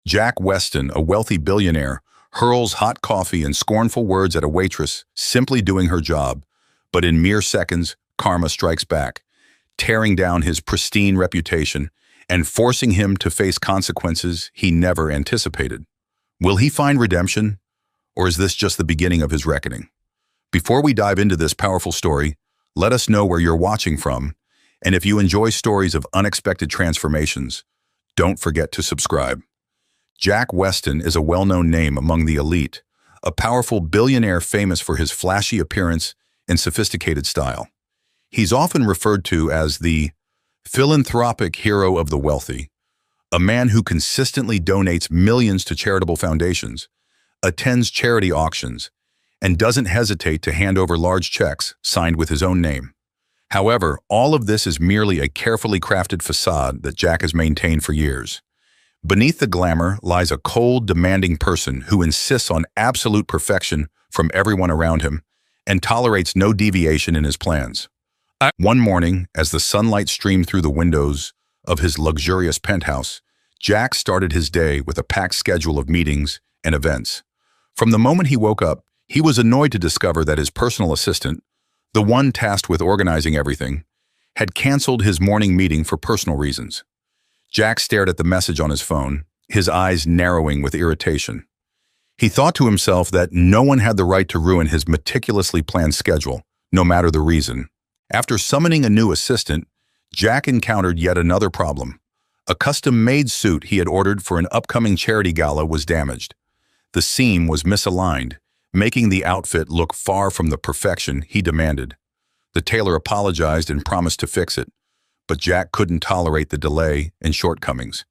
Jack Weston, a wealthy billionaire, hurls hot coffee and scornful words at a waitress, simply doing her job. But in mere seconds, karma strikes back, tearing down his pristine reputation and forcing him to face consequences he never anticipated. Will he find redemption, or is this just the beginning of his reckoning? Before we dive into this powerful story, let us know where you're watching from, and if you enjoy stories of unexpected transformations, don't forget to subscribe. Jack Weston is a well-known name among the elite, a powerful billionaire famous for his flashy appearance and sophisticated style. He's often referred to as the philanthropic hero of the wealthy, a man who consistently donates millions to charitable foundations, attends charity auctions, and doesn't hesitate to hand over large checks signed with his own name. However, all of this is merely a carefully crafted facade that Jack has maintained for years. Beneath the glamour lies a cold, demanding person who insists on absolute perfection from everyone around him and tolerates no deviation in his plans. One morning, as the sunlight streamed through the windows of his luxurious penthouse, Jack started his day with a packed schedule of meetings and events. From the moment he woke up, he was annoyed to discover that his personal assistant, the one tasked with organizing everything, had canceled his morning meeting for personal reasons. Jack stared at the message on his phone, his eyes narrowing with irritation. He thought to himself that no one had the right to ruin his meticulously planned schedule, no matter the reason. After summoning a new assistant, Jack encountered yet another problem. A custom-made suit he had ordered for an upcoming charity gala was damaged. The seam was misaligned, making the outfit look far from the perfection he demanded. The tailor apologized and promised to fix it, but Jack couldn't tolerate the delay and shortcomings.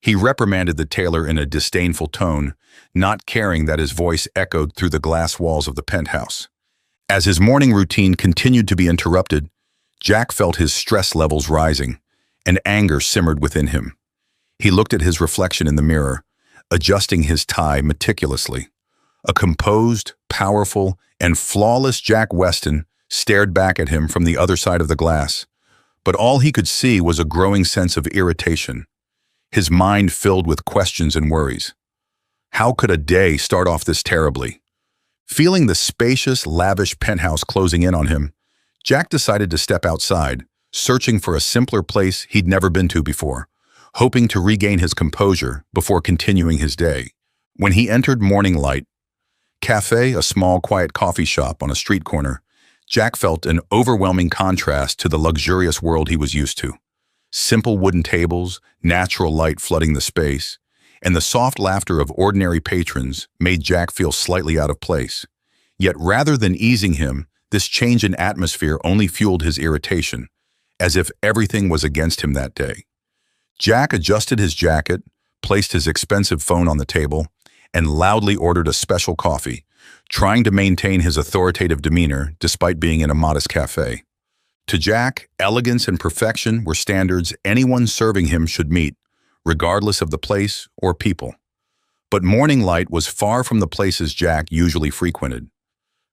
He reprimanded the tailor in a disdainful tone, not caring that his voice echoed through the glass walls of the penthouse. As his morning routine continued to be interrupted, Jack felt his stress levels rising, and anger simmered within him. He looked at his reflection in the mirror, adjusting his tie meticulously. A composed, powerful, and flawless Jack Weston stared back at him from the other side of the glass, but all he could see was a growing sense of irritation, his mind filled with questions and worries. How could a day start off this terribly? Feeling the spacious, lavish penthouse closing in on him, Jack decided to step outside, searching for a simpler place he'd never been to before, hoping to regain his composure before continuing his day. When he entered Morning Light Cafe, a small, quiet coffee shop on a street corner, Jack felt an overwhelming contrast to the luxurious world he was used to. Simple wooden tables, natural light flooding the space, and the soft laughter of ordinary patrons made Jack feel slightly out of place. Yet rather than easing him, this change in atmosphere only fueled his irritation, as if everything was against him that day. Jack adjusted his jacket, placed his expensive phone on the table, and loudly ordered a special coffee, trying to maintain his authoritative demeanor despite being in a modest cafe. To Jack, elegance and perfection were standards anyone serving him should meet, regardless of the place or people. But Morning Light was far from the places Jack usually frequented.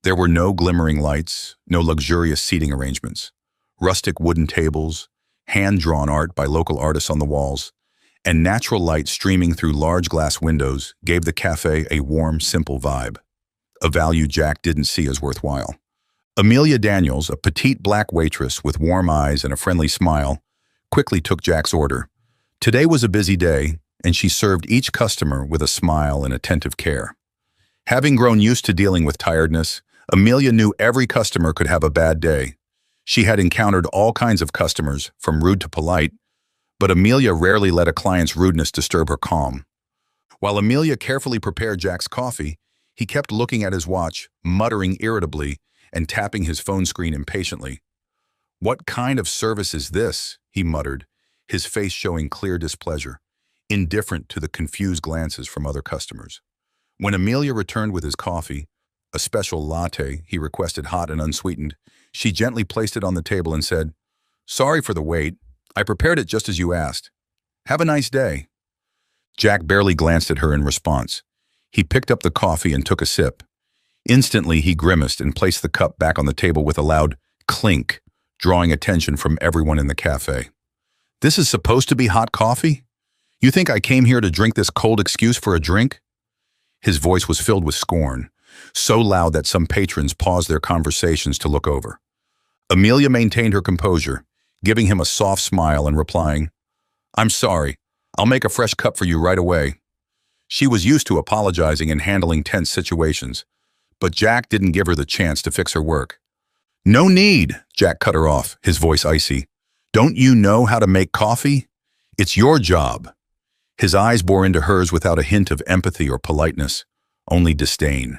There were no glimmering lights, no luxurious seating arrangements, rustic wooden tables, hand-drawn art by local artists on the walls, and natural light streaming through large glass windows gave the cafe a warm, simple vibe, a value Jack didn't see as worthwhile. Amelia Daniels, a petite black waitress with warm eyes and a friendly smile, quickly took Jack's order. Today was a busy day, and she served each customer with a smile and attentive care. Having grown used to dealing with tiredness, Amelia knew every customer could have a bad day. She had encountered all kinds of customers, from rude to polite, but Amelia rarely let a client's rudeness disturb her calm. While Amelia carefully prepared Jack's coffee, he kept looking at his watch, muttering irritably, and tapping his phone screen impatiently. "What kind of service is this?" he muttered, his face showing clear displeasure, indifferent to the confused glances from other customers. When Amelia returned with his coffee, a special latte he requested hot and unsweetened, she gently placed it on the table and said, "Sorry for the wait. I prepared it just as you asked. Have a nice day." Jack barely glanced at her in response. He picked up the coffee and took a sip. Instantly, he grimaced and placed the cup back on the table with a loud clink, drawing attention from everyone in the cafe. "This is supposed to be hot coffee?" You think I came here to drink this cold excuse for a drink? His voice was filled with scorn, so loud that some patrons paused their conversations to look over. Amelia maintained her composure, giving him a soft smile and replying, "I'm sorry. I'll make a fresh cup for you right away." She was used to apologizing and handling tense situations, but Jack didn't give her the chance to fix her work. "No need," Jack cut her off, his voice icy. "Don't you know how to make coffee? It's your job." His eyes bore into hers without a hint of empathy or politeness, only disdain.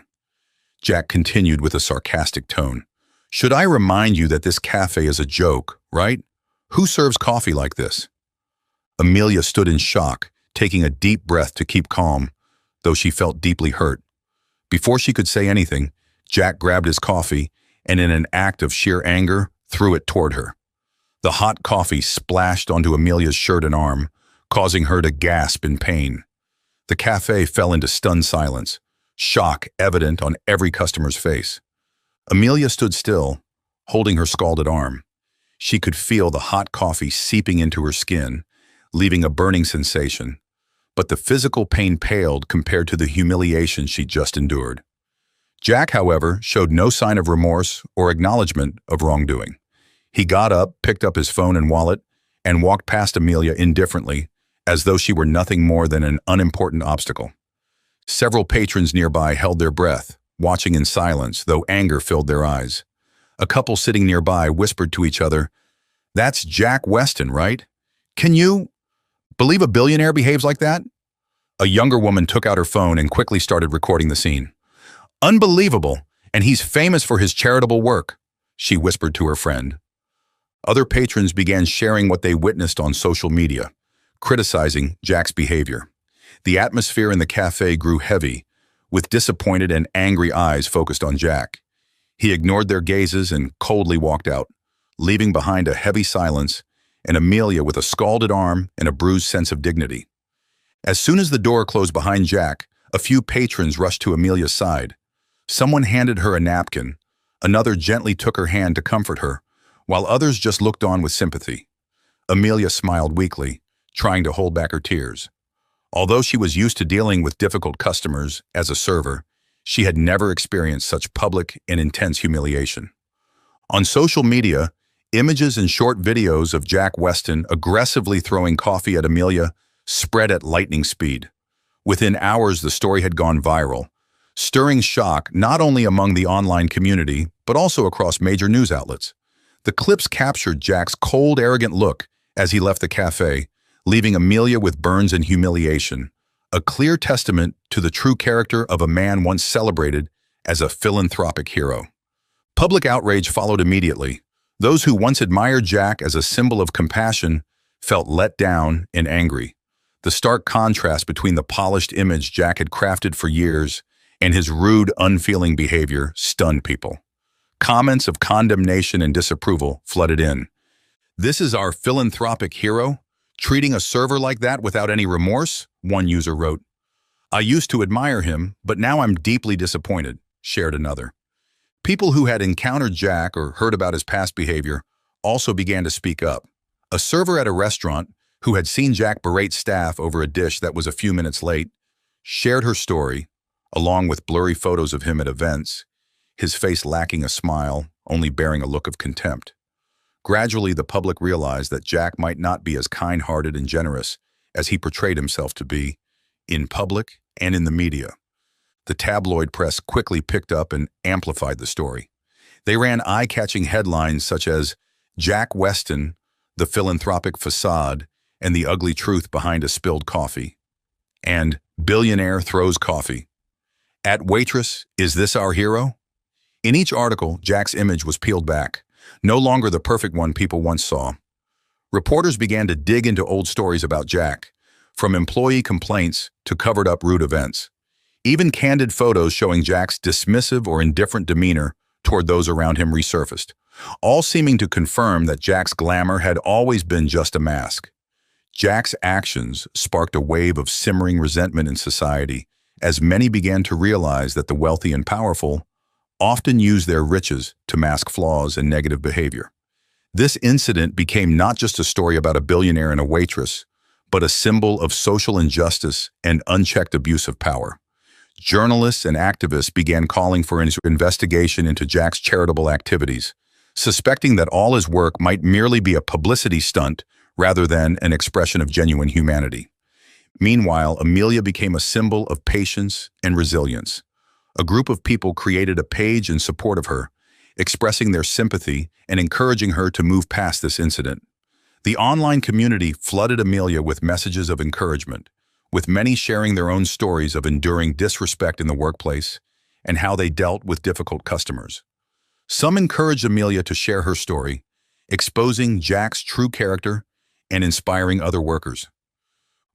Jack continued with a sarcastic tone. "Should I remind you that this cafe is a joke, right? Who serves coffee like this?" Amelia stood in shock, taking a deep breath to keep calm, though she felt deeply hurt. Before she could say anything, Jack grabbed his coffee and in an act of sheer anger, threw it toward her. The hot coffee splashed onto Amelia's shirt and arm, causing her to gasp in pain. The cafe fell into stunned silence, shock evident on every customer's face. Amelia stood still, holding her scalded arm. She could feel the hot coffee seeping into her skin, leaving a burning sensation, but the physical pain paled compared to the humiliation she just endured. Jack, however, showed no sign of remorse or acknowledgement of wrongdoing. He got up, picked up his phone and wallet, and walked past Amelia indifferently, as though she were nothing more than an unimportant obstacle. Several patrons nearby held their breath, watching in silence, though anger filled their eyes. A couple sitting nearby whispered to each other, "That's Jack Weston, right? Can you believe a billionaire behaves like that?" A younger woman took out her phone and quickly started recording the scene. "Unbelievable, and he's famous for his charitable work," she whispered to her friend. Other patrons began sharing what they witnessed on social media, criticizing Jack's behavior. The atmosphere in the cafe grew heavy, with disappointed and angry eyes focused on Jack. He ignored their gazes and coldly walked out, leaving behind a heavy silence and Amelia with a scalded arm and a bruised sense of dignity. As soon as the door closed behind Jack, a few patrons rushed to Amelia's side. Someone handed her a napkin, another gently took her hand to comfort her, while others just looked on with sympathy. Amelia smiled weakly, trying to hold back her tears. Although she was used to dealing with difficult customers as a server, she had never experienced such public and intense humiliation. On social media, images and short videos of Jack Weston aggressively throwing coffee at Amelia spread at lightning speed. Within hours, the story had gone viral, stirring shock not only among the online community, but also across major news outlets. The clips captured Jack's cold, arrogant look as he left the cafe, leaving Amelia with burns and humiliation, a clear testament to the true character of a man once celebrated as a philanthropic hero. Public outrage followed immediately. Those who once admired Jack as a symbol of compassion felt let down and angry. The stark contrast between the polished image Jack had crafted for years and his rude, unfeeling behavior stunned people. Comments of condemnation and disapproval flooded in. "This is our philanthropic hero? Treating a server like that without any remorse?" one user wrote. "I used to admire him, but now I'm deeply disappointed," shared another. People who had encountered Jack or heard about his past behavior also began to speak up. A server at a restaurant who had seen Jack berate staff over a dish that was a few minutes late shared her story, along with blurry photos of him at events, his face lacking a smile, only bearing a look of contempt. Gradually, the public realized that Jack might not be as kind-hearted and generous as he portrayed himself to be, in public and in the media. The tabloid press quickly picked up and amplified the story. They ran eye-catching headlines such as "Jack Weston, the philanthropic facade, and the ugly truth behind a spilled coffee," and "Billionaire throws coffee." At Waitress, is this our hero? In each article, Jack's image was peeled back, no longer the perfect one people once saw. Reporters began to dig into old stories about Jack, from employee complaints to covered-up rude events. Even candid photos showing Jack's dismissive or indifferent demeanor toward those around him resurfaced, all seeming to confirm that Jack's glamour had always been just a mask. Jack's actions sparked a wave of simmering resentment in society as many began to realize that the wealthy and powerful often use their riches to mask flaws and negative behavior. This incident became not just a story about a billionaire and a waitress, but a symbol of social injustice and unchecked abuse of power. Journalists and activists began calling for an investigation into Jack's charitable activities, suspecting that all his work might merely be a publicity stunt rather than an expression of genuine humanity. Meanwhile, Amelia became a symbol of patience and resilience. A group of people created a page in support of her, expressing their sympathy and encouraging her to move past this incident. The online community flooded Amelia with messages of encouragement, with many sharing their own stories of enduring disrespect in the workplace and how they dealt with difficult customers. Some encouraged Amelia to share her story, exposing Jack's true character and inspiring other workers.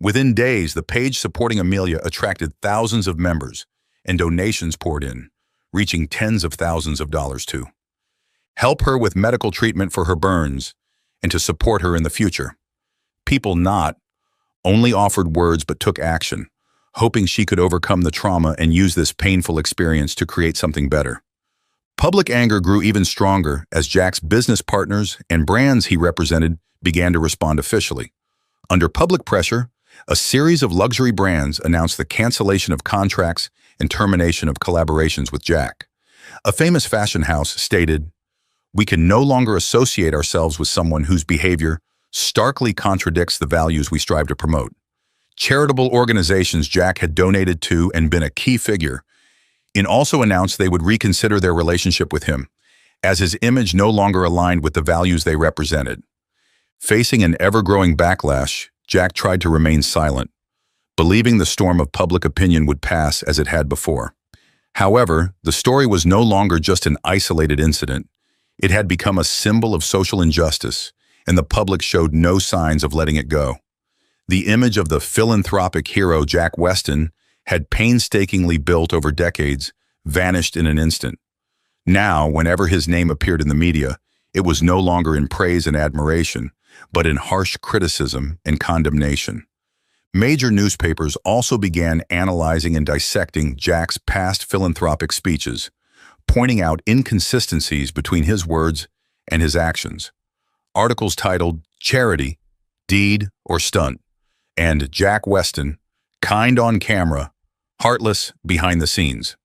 Within days, the page supporting Amelia attracted thousands of members, and donations poured in, reaching tens of thousands of dollars to help her with medical treatment for her burns and to support her in the future. People not only offered words but took action, hoping she could overcome the trauma and use this painful experience to create something better. Public anger grew even stronger as Jack's business partners and brands he represented began to respond officially. Under public pressure, a series of luxury brands announced the cancellation of contracts and termination of collaborations with Jack. A famous fashion house stated, "We can no longer associate ourselves with someone whose behavior starkly contradicts the values we strive to promote." Charitable organizations Jack had donated to and been a key figure in also announced they would reconsider their relationship with him, as his image no longer aligned with the values they represented. Facing an ever-growing backlash, Jack tried to remain silent, believing the storm of public opinion would pass as it had before. However, the story was no longer just an isolated incident. It had become a symbol of social injustice, and the public showed no signs of letting it go. The image of the philanthropic hero Jack Weston had painstakingly built over decades vanished in an instant. Now, whenever his name appeared in the media, it was no longer in praise and admiration, but in harsh criticism and condemnation. Major newspapers also began analyzing and dissecting Jack's past philanthropic speeches, pointing out inconsistencies between his words and his actions. Articles titled "Charity, Deed, or Stunt" and "Jack Weston, Kind on Camera, Heartless Behind the Scenes"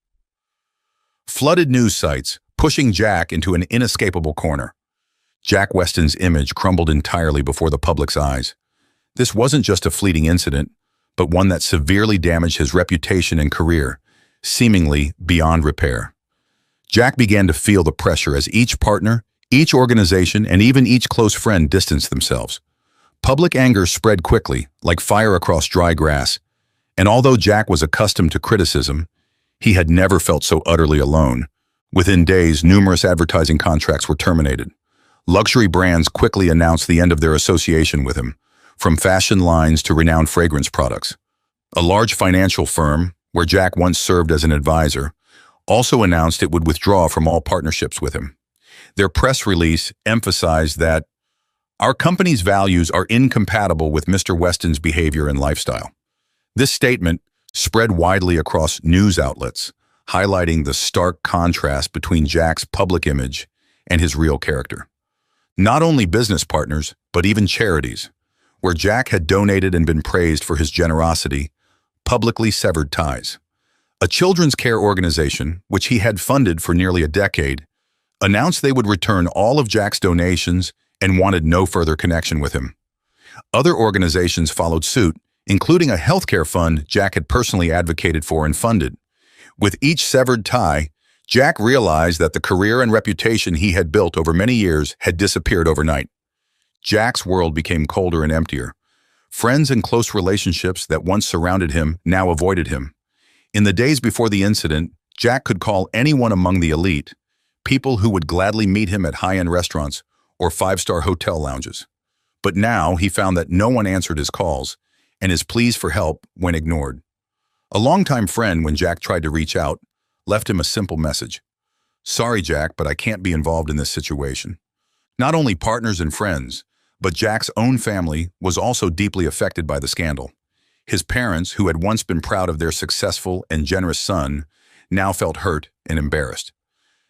flooded news sites, pushing Jack into an inescapable corner. Jack Weston's image crumbled entirely before the public's eyes. This wasn't just a fleeting incident, but one that severely damaged his reputation and career, seemingly beyond repair. Jack began to feel the pressure as each partner, each organization, and even each close friend distanced themselves. Public anger spread quickly, like fire across dry grass, and although Jack was accustomed to criticism, he had never felt so utterly alone. Within days, numerous advertising contracts were terminated. Luxury brands quickly announced the end of their association with him, from fashion lines to renowned fragrance products. A large financial firm, where Jack once served as an advisor, also announced it would withdraw from all partnerships with him. Their press release emphasized that our company's values are incompatible with Mr. Weston's behavior and lifestyle. This statement spread widely across news outlets, highlighting the stark contrast between Jack's public image and his real character. Not only business partners, but even charities, where Jack had donated and been praised for his generosity, publicly severed ties. A children's care organization, which he had funded for nearly a decade, announced they would return all of Jack's donations and wanted no further connection with him. Other organizations followed suit, including a healthcare fund Jack had personally advocated for and funded. With each severed tie, Jack realized that the career and reputation he had built over many years had disappeared overnight. Jack's world became colder and emptier. Friends and close relationships that once surrounded him now avoided him. In the days before the incident, Jack could call anyone among the elite, people who would gladly meet him at high-end restaurants or five-star hotel lounges. But now he found that no one answered his calls, and his pleas for help went ignored. A longtime friend, when Jack tried to reach out, left him a simple message. "Sorry, Jack, but I can't be involved in this situation." Not only partners and friends, but Jack's own family was also deeply affected by the scandal. His parents, who had once been proud of their successful and generous son, now felt hurt and embarrassed.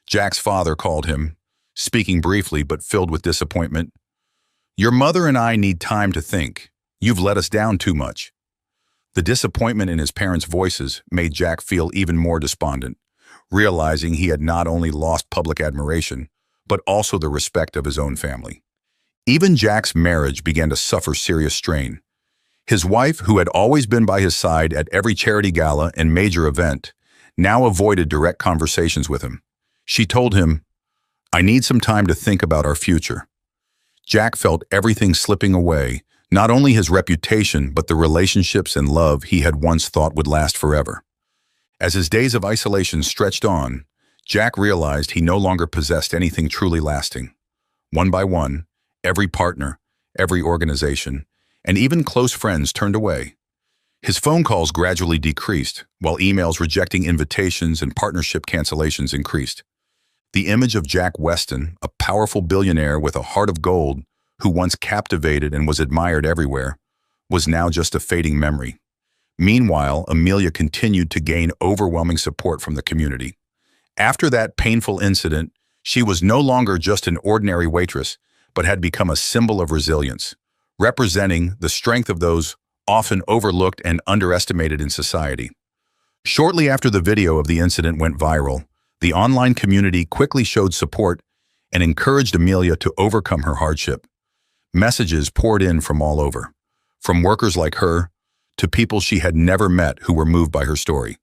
Jack's father called him, speaking briefly but filled with disappointment. "Your mother and I need time to think. You've let us down too much." The disappointment in his parents' voices made Jack feel even more despondent, realizing he had not only lost public admiration, but also the respect of his own family. Even Jack's marriage began to suffer serious strain. His wife, who had always been by his side at every charity gala and major event, now avoided direct conversations with him. She told him, "I need some time to think about our future." Jack felt everything slipping away, not only his reputation, but the relationships and love he had once thought would last forever. As his days of isolation stretched on, Jack realized he no longer possessed anything truly lasting. One by one, every partner, every organization, and even close friends turned away. His phone calls gradually decreased, while emails rejecting invitations and partnership cancellations increased. The image of Jack Weston, a powerful billionaire with a heart of gold, who once captivated and was admired everywhere, was now just a fading memory. Meanwhile, Amelia continued to gain overwhelming support from the community. After that painful incident, she was no longer just an ordinary waitress, but had become a symbol of resilience, representing the strength of those often overlooked and underestimated in society. Shortly after the video of the incident went viral, the online community quickly showed support and encouraged Amelia to overcome her hardship. Messages poured in from all over, from workers like her to people she had never met who were moved by her story.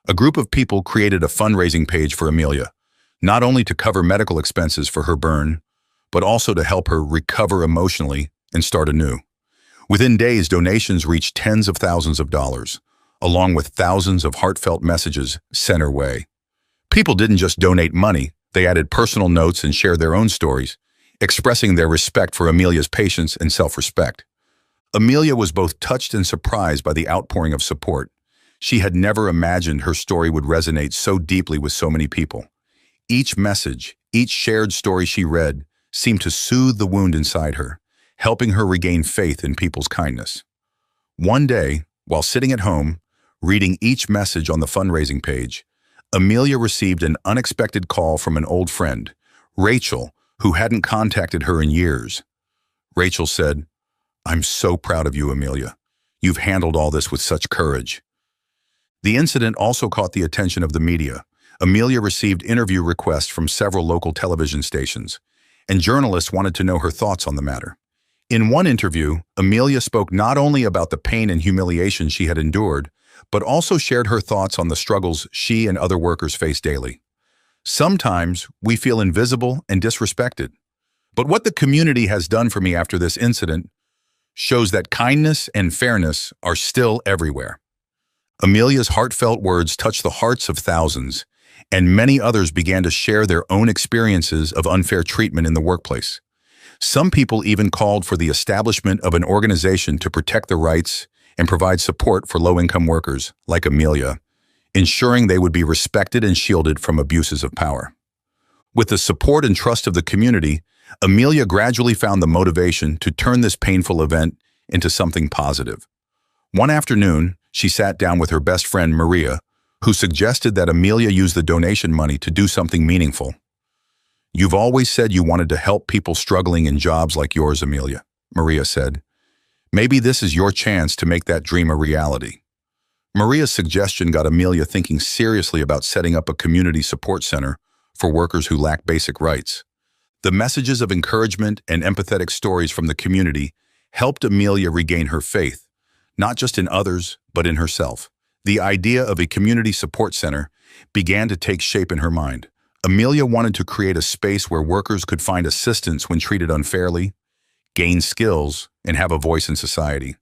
A group of people created a fundraising page for Amelia, not only to cover medical expenses for her burn, but also to help her recover emotionally and start anew. Within days, donations reached tens of thousands of dollars, along with thousands of heartfelt messages sent her way. People didn't just donate money, they added personal notes and shared their own stories, expressing their respect for Amelia's patience and self-respect. Amelia was both touched and surprised by the outpouring of support. She had never imagined her story would resonate so deeply with so many people. Each message, each shared story she read, seemed to soothe the wound inside her, helping her regain faith in people's kindness. One day, while sitting at home, reading each message on the fundraising page, Amelia received an unexpected call from an old friend, Rachel, who hadn't contacted her in years. Rachel said, "I'm so proud of you, Amelia. You've handled all this with such courage." The incident also caught the attention of the media. Amelia received interview requests from several local television stations, and journalists wanted to know her thoughts on the matter. In one interview, Amelia spoke not only about the pain and humiliation she had endured, but also shared her thoughts on the struggles she and other workers face daily. "Sometimes we feel invisible and disrespected, but what the community has done for me after this incident shows that kindness and fairness are still everywhere." Amelia's heartfelt words touched the hearts of thousands, and many others began to share their own experiences of unfair treatment in the workplace. Some people even called for the establishment of an organization to protect the rights and provide support for low-income workers like Amelia, ensuring they would be respected and shielded from abuses of power. With the support and trust of the community, Amelia gradually found the motivation to turn this painful event into something positive. One afternoon, she sat down with her best friend, Maria, who suggested that Amelia use the donation money to do something meaningful. "You've always said you wanted to help people struggling in jobs like yours, Amelia," Maria said. "Maybe this is your chance to make that dream a reality." Maria's suggestion got Amelia thinking seriously about setting up a community support center for workers who lack basic rights. The messages of encouragement and empathetic stories from the community helped Amelia regain her faith, not just in others, but in herself. The idea of a community support center began to take shape in her mind. Amelia wanted to create a space where workers could find assistance when treated unfairly, gain skills, and have a voice in society.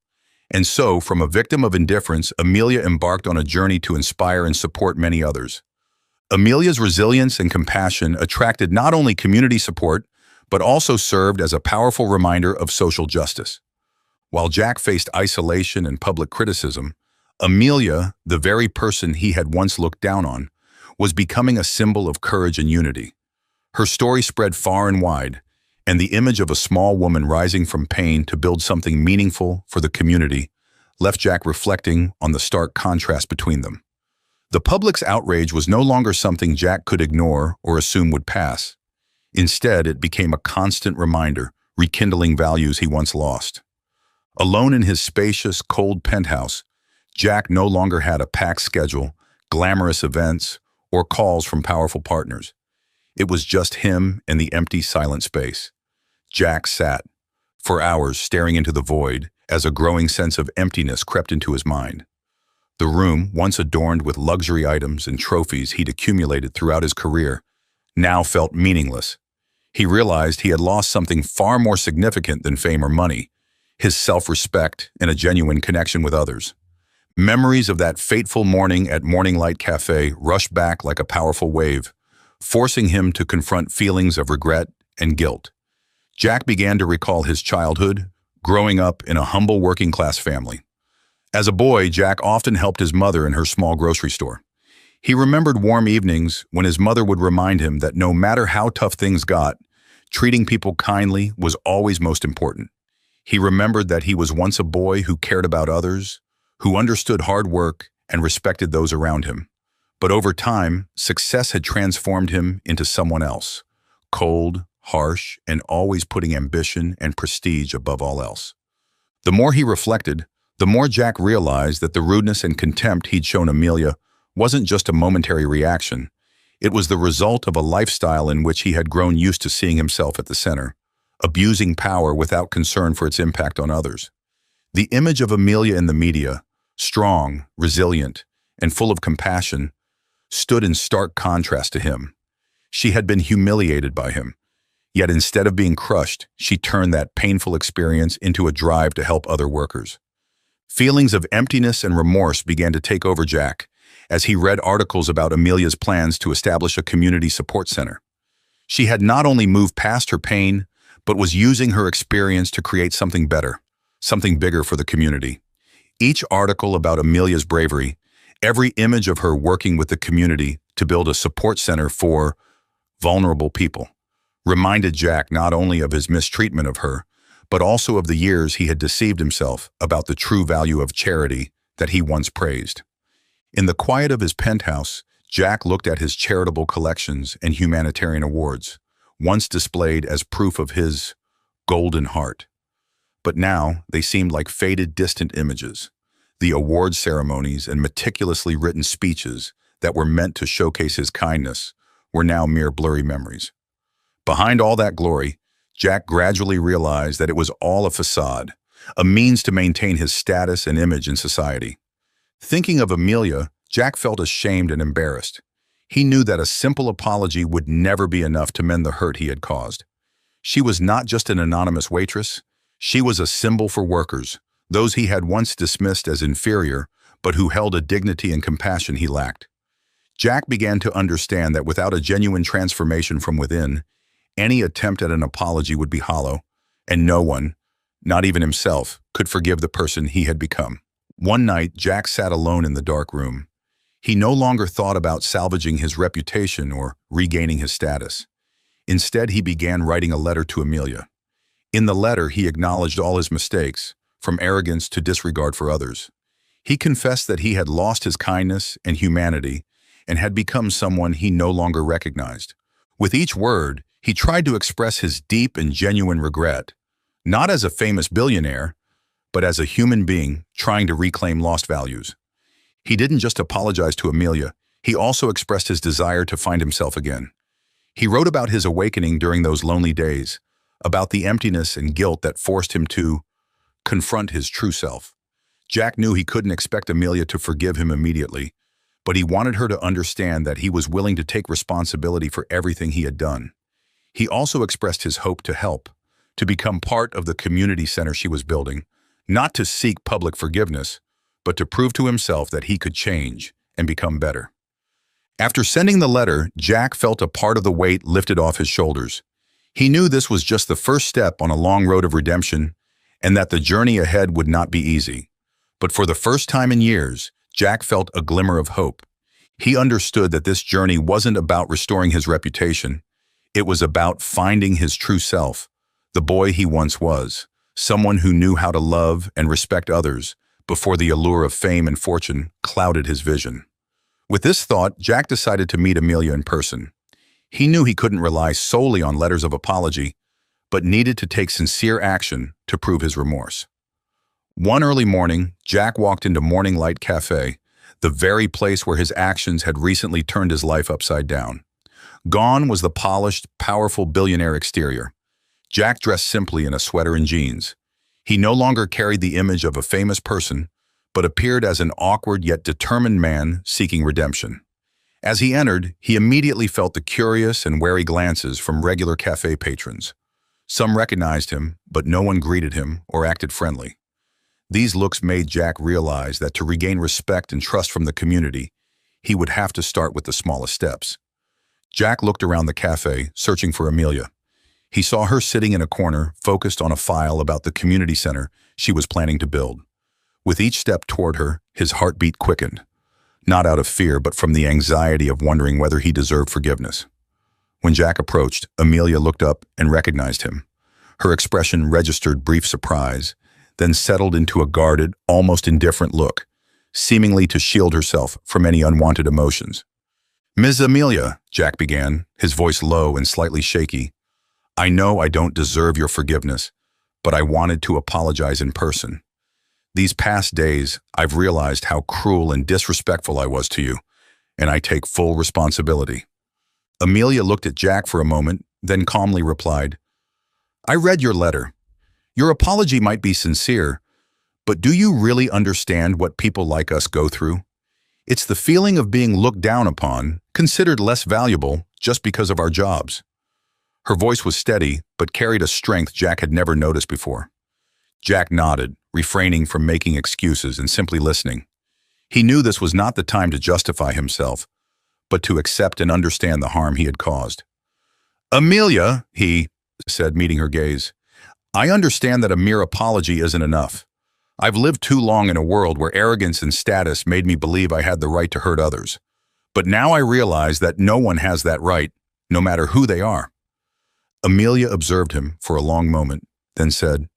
And so, from a victim of indifference, Amelia embarked on a journey to inspire and support many others. Amelia's resilience and compassion attracted not only community support, but also served as a powerful reminder of social justice. While Jack faced isolation and public criticism, Amelia, the very person he had once looked down on, was becoming a symbol of courage and unity. Her story spread far and wide, and the image of a small woman rising from pain to build something meaningful for the community left Jack reflecting on the stark contrast between them. The public's outrage was no longer something Jack could ignore or assume would pass. Instead, it became a constant reminder, rekindling values he once lost. Alone in his spacious, cold penthouse, Jack no longer had a packed schedule, glamorous events, or calls from powerful partners. It was just him and the empty, silent space. Jack sat, for hours, staring into the void as a growing sense of emptiness crept into his mind. The room, once adorned with luxury items and trophies he'd accumulated throughout his career, now felt meaningless. He realized he had lost something far more significant than fame or money: his self-respect and a genuine connection with others. Memories of that fateful morning at Morning Light Cafe rushed back like a powerful wave, forcing him to confront feelings of regret and guilt. Jack began to recall his childhood, growing up in a humble working-class family. As a boy, Jack often helped his mother in her small grocery store. He remembered warm evenings when his mother would remind him that no matter how tough things got, treating people kindly was always most important. He remembered that he was once a boy who cared about others, who understood hard work and respected those around him. But over time, success had transformed him into someone else, cold, harsh, and always putting ambition and prestige above all else. The more he reflected, the more Jack realized that the rudeness and contempt he'd shown Amelia wasn't just a momentary reaction. It was the result of a lifestyle in which he had grown used to seeing himself at the center, abusing power without concern for its impact on others. The image of Amelia in the media, strong, resilient, and full of compassion, stood in stark contrast to him. She had been humiliated by him, yet instead of being crushed, she turned that painful experience into a drive to help other workers. Feelings of emptiness and remorse began to take over Jack as he read articles about Amelia's plans to establish a community support center. She had not only moved past her pain, but was using her experience to create something better, something bigger for the community. Each article about Amelia's bravery, every image of her working with the community to build a support center for vulnerable people, reminded Jack not only of his mistreatment of her, but also of the years he had deceived himself about the true value of charity that he once praised. In the quiet of his penthouse, Jack looked at his charitable collections and humanitarian awards, once displayed as proof of his golden heart. But now they seemed like faded, distant images. The award ceremonies and meticulously written speeches that were meant to showcase his kindness were now mere blurry memories. Behind all that glory, Jack gradually realized that it was all a facade, a means to maintain his status and image in society. Thinking of Amelia, Jack felt ashamed and embarrassed. He knew that a simple apology would never be enough to mend the hurt he had caused. She was not just an anonymous waitress, she was a symbol for workers, those he had once dismissed as inferior, but who held a dignity and compassion he lacked. Jack began to understand that without a genuine transformation from within, any attempt at an apology would be hollow, and no one, not even himself, could forgive the person he had become. One night, Jack sat alone in the dark room. He no longer thought about salvaging his reputation or regaining his status. Instead, he began writing a letter to Amelia. In the letter, he acknowledged all his mistakes, from arrogance to disregard for others. He confessed that he had lost his kindness and humanity and had become someone he no longer recognized. With each word, he tried to express his deep and genuine regret, not as a famous billionaire, but as a human being trying to reclaim lost values. He didn't just apologize to Amelia, he also expressed his desire to find himself again. He wrote about his awakening during those lonely days, about the emptiness and guilt that forced him to confront his true self. Jack knew he couldn't expect Amelia to forgive him immediately, but he wanted her to understand that he was willing to take responsibility for everything he had done. He also expressed his hope to help, to become part of the community center she was building, not to seek public forgiveness, but to prove to himself that he could change and become better. After sending the letter, Jack felt a part of the weight lifted off his shoulders. He knew this was just the first step on a long road of redemption, and that the journey ahead would not be easy. But for the first time in years, Jack felt a glimmer of hope. He understood that this journey wasn't about restoring his reputation. It was about finding his true self, the boy he once was, someone who knew how to love and respect others before the allure of fame and fortune clouded his vision. With this thought, Jack decided to meet Amelia in person. He knew he couldn't rely solely on letters of apology, but needed to take sincere action to prove his remorse. One early morning, Jack walked into Morning Light Cafe, the very place where his actions had recently turned his life upside down. Gone was the polished, powerful billionaire exterior. Jack dressed simply in a sweater and jeans. He no longer carried the image of a famous person, but appeared as an awkward yet determined man seeking redemption. As he entered, he immediately felt the curious and wary glances from regular cafe patrons. Some recognized him, but no one greeted him or acted friendly. These looks made Jack realize that to regain respect and trust from the community, he would have to start with the smallest steps. Jack looked around the cafe, searching for Amelia. He saw her sitting in a corner, focused on a file about the community center she was planning to build. With each step toward her, his heartbeat quickened, not out of fear, but from the anxiety of wondering whether he deserved forgiveness. When Jack approached, Amelia looked up and recognized him. Her expression registered brief surprise, then settled into a guarded, almost indifferent look, seemingly to shield herself from any unwanted emotions. "Ms. Amelia," Jack began, his voice low and slightly shaky, "I know I don't deserve your forgiveness, but I wanted to apologize in person. These past days, I've realized how cruel and disrespectful I was to you, and I take full responsibility." Amelia looked at Jack for a moment, then calmly replied, "I read your letter. Your apology might be sincere, but do you really understand what people like us go through? It's the feeling of being looked down upon, considered less valuable just because of our jobs." Her voice was steady, but carried a strength Jack had never noticed before. Jack nodded, refraining from making excuses and simply listening. He knew this was not the time to justify himself, but to accept and understand the harm he had caused. "Amelia," he said, meeting her gaze, "I understand that a mere apology isn't enough. I've lived too long in a world where arrogance and status made me believe I had the right to hurt others. But now I realize that no one has that right, no matter who they are." Amelia observed him for a long moment, then said,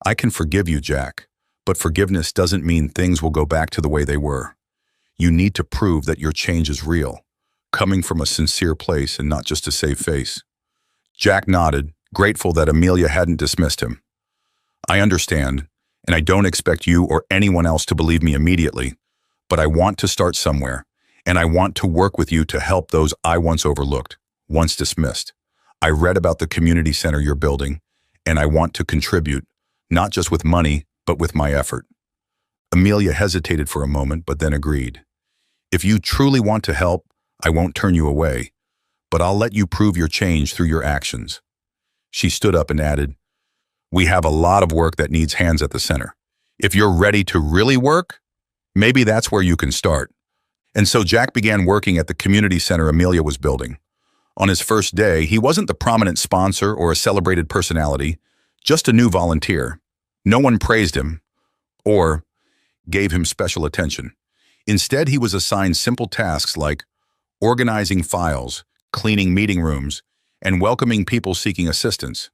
"I can forgive you, Jack, but forgiveness doesn't mean things will go back to the way they were. You need to prove that your change is real, coming from a sincere place and not just to save face." Jack nodded, grateful that Amelia hadn't dismissed him. "I understand, and I don't expect you or anyone else to believe me immediately, but I want to start somewhere, and I want to work with you to help those I once overlooked, once dismissed. I read about the community center you're building, and I want to contribute, not just with money, but with my effort." Amelia hesitated for a moment, but then agreed. "If you truly want to help, I won't turn you away, but I'll let you prove your change through your actions." She stood up and added, "We have a lot of work that needs hands at the center. If you're ready to really work, maybe that's where you can start." And so Jack began working at the community center Amelia was building. On his first day, he wasn't the prominent sponsor or a celebrated personality, just a new volunteer. No one praised him or gave him special attention. Instead, he was assigned simple tasks like organizing files, cleaning meeting rooms, and welcoming people seeking assistance.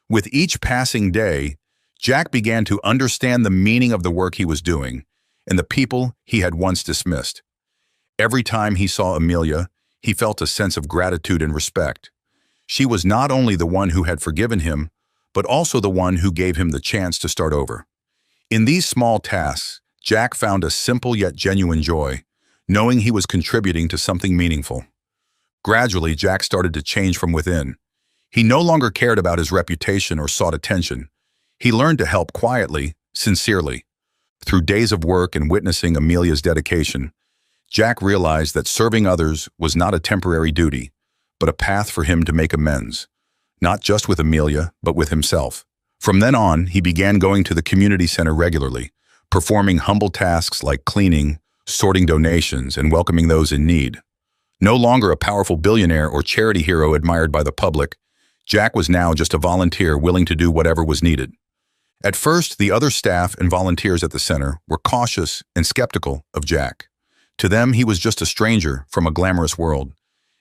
With each passing day, Jack began to understand the meaning of the work he was doing and the people he had once dismissed. Every time he saw Amelia, he felt a sense of gratitude and respect. She was not only the one who had forgiven him, but also the one who gave him the chance to start over. In these small tasks, Jack found a simple yet genuine joy, knowing he was contributing to something meaningful. Gradually, Jack started to change from within. He no longer cared about his reputation or sought attention. He learned to help quietly, sincerely. Through days of work and witnessing Amelia's dedication, Jack realized that serving others was not a temporary duty, but a path for him to make amends, not just with Amelia, but with himself. From then on, he began going to the community center regularly, performing humble tasks like cleaning, sorting donations, and welcoming those in need. No longer a powerful billionaire or charity hero admired by the public, Jack was now just a volunteer willing to do whatever was needed. At first, the other staff and volunteers at the center were cautious and skeptical of Jack. To them, he was just a stranger from a glamorous world,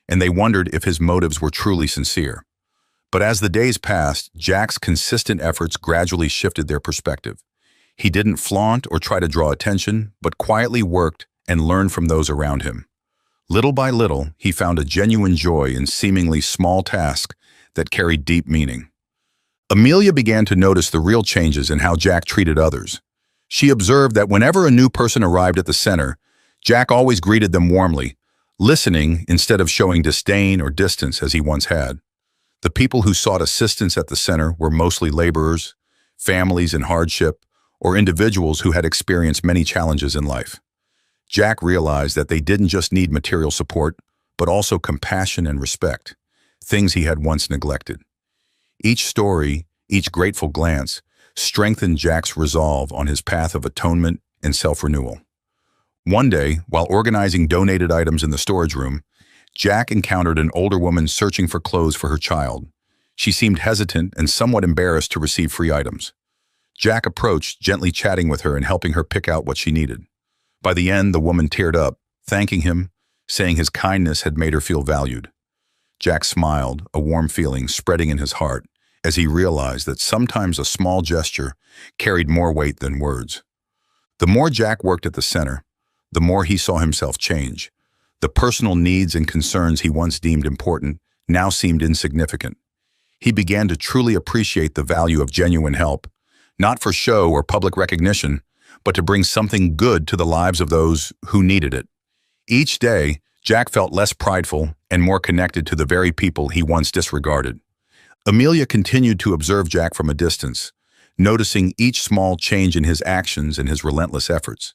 and they wondered if his motives were truly sincere. But as the days passed, Jack's consistent efforts gradually shifted their perspective. He didn't flaunt or try to draw attention, but quietly worked and learned from those around him. Little by little, he found a genuine joy in seemingly small tasks that carried deep meaning. Amelia began to notice the real changes in how Jack treated others. She observed that whenever a new person arrived at the center, Jack always greeted them warmly, listening instead of showing disdain or distance as he once had. The people who sought assistance at the center were mostly laborers, families in hardship, or individuals who had experienced many challenges in life. Jack realized that they didn't just need material support, but also compassion and respect, things he had once neglected. Each story, each grateful glance, strengthened Jack's resolve on his path of atonement and self-renewal. One day, while organizing donated items in the storage room, Jack encountered an older woman searching for clothes for her child. She seemed hesitant and somewhat embarrassed to receive free items. Jack approached, gently chatting with her and helping her pick out what she needed. By the end, the woman teared up, thanking him, saying his kindness had made her feel valued. Jack smiled, a warm feeling spreading in his heart, as he realized that sometimes a small gesture carried more weight than words. The more Jack worked at the center, the more he saw himself change. The personal needs and concerns he once deemed important now seemed insignificant. He began to truly appreciate the value of genuine help, not for show or public recognition, but to bring something good to the lives of those who needed it. Each day, Jack felt less prideful and more connected to the very people he once disregarded. Amelia continued to observe Jack from a distance, noticing each small change in his actions and his relentless efforts.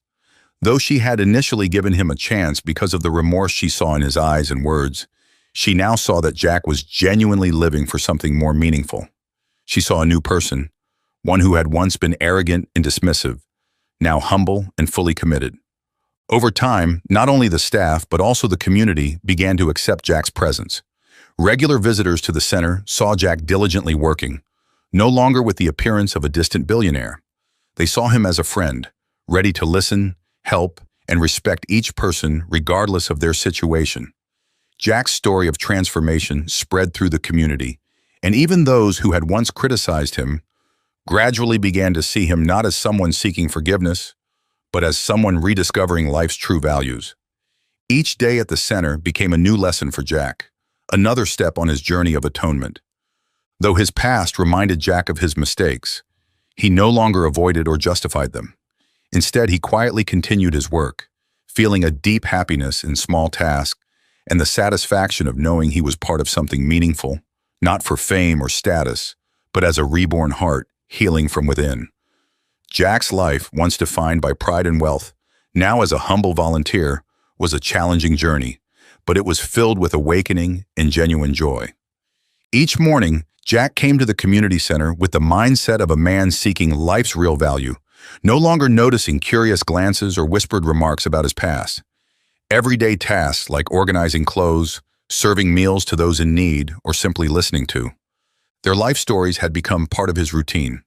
Though she had initially given him a chance because of the remorse she saw in his eyes and words, she now saw that Jack was genuinely living for something more meaningful. She saw a new person, one who had once been arrogant and dismissive, now humble and fully committed. Over time, not only the staff but also the community began to accept Jack's presence. Regular visitors to the center saw Jack diligently working, no longer with the appearance of a distant billionaire. They saw him as a friend, ready to listen, help, and respect each person regardless of their situation. Jack's story of transformation spread through the community, and even those who had once criticized him gradually began to see him not as someone seeking forgiveness, but as someone rediscovering life's true values. Each day at the center became a new lesson for Jack, another step on his journey of atonement. Though his past reminded Jack of his mistakes, he no longer avoided or justified them. Instead, he quietly continued his work, feeling a deep happiness in small tasks and the satisfaction of knowing he was part of something meaningful, not for fame or status, but as a reborn heart healing from within. Jack's life, once defined by pride and wealth, now as a humble volunteer, was a challenging journey, but it was filled with awakening and genuine joy. Each morning, Jack came to the community center with the mindset of a man seeking life's real value, no longer noticing curious glances or whispered remarks about his past. Everyday tasks like organizing clothes, serving meals to those in need, or simply listening to their life stories had become part of his routine.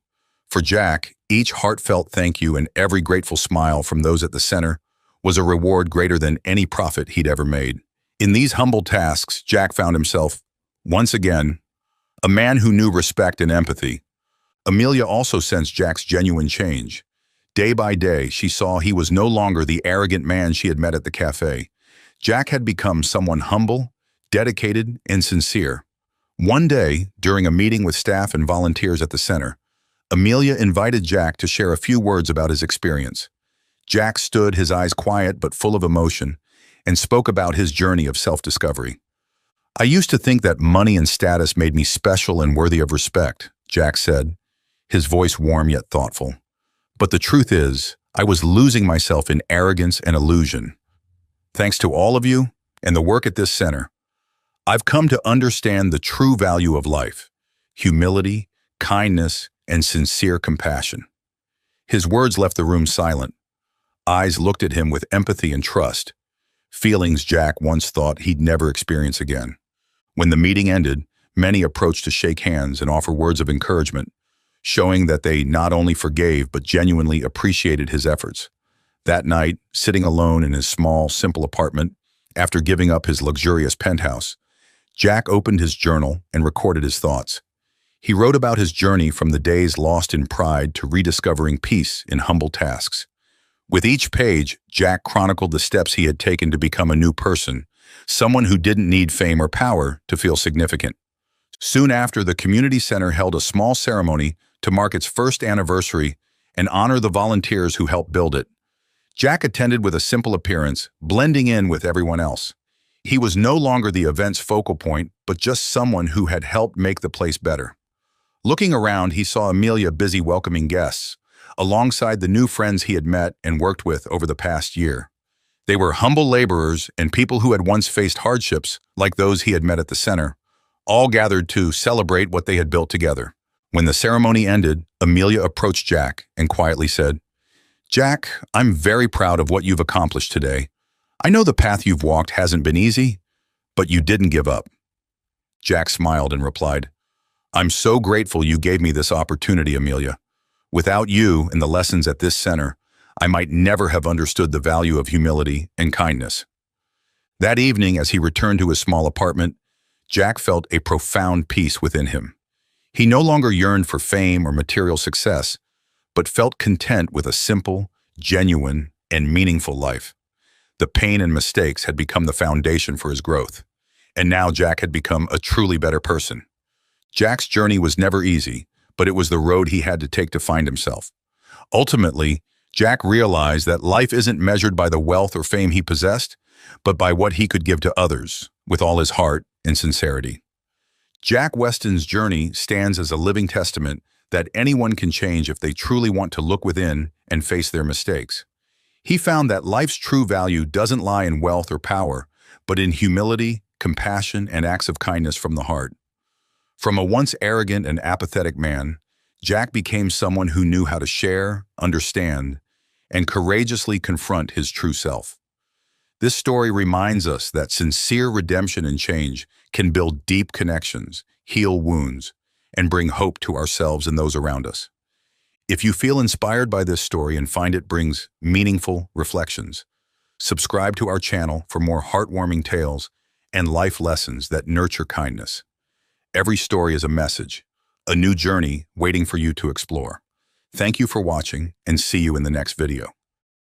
For Jack, each heartfelt thank you and every grateful smile from those at the center was a reward greater than any profit he'd ever made. In these humble tasks, Jack found himself, once again, a man who knew respect and empathy. Amelia also sensed Jack's genuine change. Day by day, she saw he was no longer the arrogant man she had met at the cafe. Jack had become someone humble, dedicated, and sincere. One day, during a meeting with staff and volunteers at the center, Amelia invited Jack to share a few words about his experience. Jack stood, his eyes quiet but full of emotion, and spoke about his journey of self-discovery. "I used to think that money and status made me special and worthy of respect," Jack said, his voice warm yet thoughtful. "But the truth is, I was losing myself in arrogance and illusion. Thanks to all of you and the work at this center, I've come to understand the true value of life, humility, kindness, and sincere compassion." His words left the room silent. Eyes looked at him with empathy and trust, feelings Jack once thought he'd never experience again. When the meeting ended, many approached to shake hands and offer words of encouragement, showing that they not only forgave but genuinely appreciated his efforts. That night, sitting alone in his small, simple apartment, after giving up his luxurious penthouse, Jack opened his journal and recorded his thoughts. He wrote about his journey from the days lost in pride to rediscovering peace in humble tasks. With each page, Jack chronicled the steps he had taken to become a new person, someone who didn't need fame or power to feel significant. Soon after, the community center held a small ceremony to mark its first anniversary and honor the volunteers who helped build it. Jack attended with a simple appearance, blending in with everyone else. He was no longer the event's focal point, but just someone who had helped make the place better. Looking around, he saw Amelia busy welcoming guests, alongside the new friends he had met and worked with over the past year. They were humble laborers and people who had once faced hardships, like those he had met at the center, all gathered to celebrate what they had built together. When the ceremony ended, Amelia approached Jack and quietly said, "Jack, I'm very proud of what you've accomplished today. I know the path you've walked hasn't been easy, but you didn't give up." Jack smiled and replied, "I'm so grateful you gave me this opportunity, Amelia. Without you and the lessons at this center, I might never have understood the value of humility and kindness." That evening, as he returned to his small apartment, Jack felt a profound peace within him. He no longer yearned for fame or material success, but felt content with a simple, genuine, and meaningful life. The pain and mistakes had become the foundation for his growth, and now Jack had become a truly better person. Jack's journey was never easy, but it was the road he had to take to find himself. Ultimately, Jack realized that life isn't measured by the wealth or fame he possessed, but by what he could give to others, with all his heart and sincerity. Jack Weston's journey stands as a living testament that anyone can change if they truly want to look within and face their mistakes. He found that life's true value doesn't lie in wealth or power, but in humility, compassion, and acts of kindness from the heart. From a once arrogant and apathetic man, Jack became someone who knew how to share, understand, and courageously confront his true self. This story reminds us that sincere redemption and change can build deep connections, heal wounds, and bring hope to ourselves and those around us. If you feel inspired by this story and find it brings meaningful reflections, subscribe to our channel for more heartwarming tales and life lessons that nurture kindness. Every story is a message, a new journey waiting for you to explore. Thank you for watching, and see you in the next video.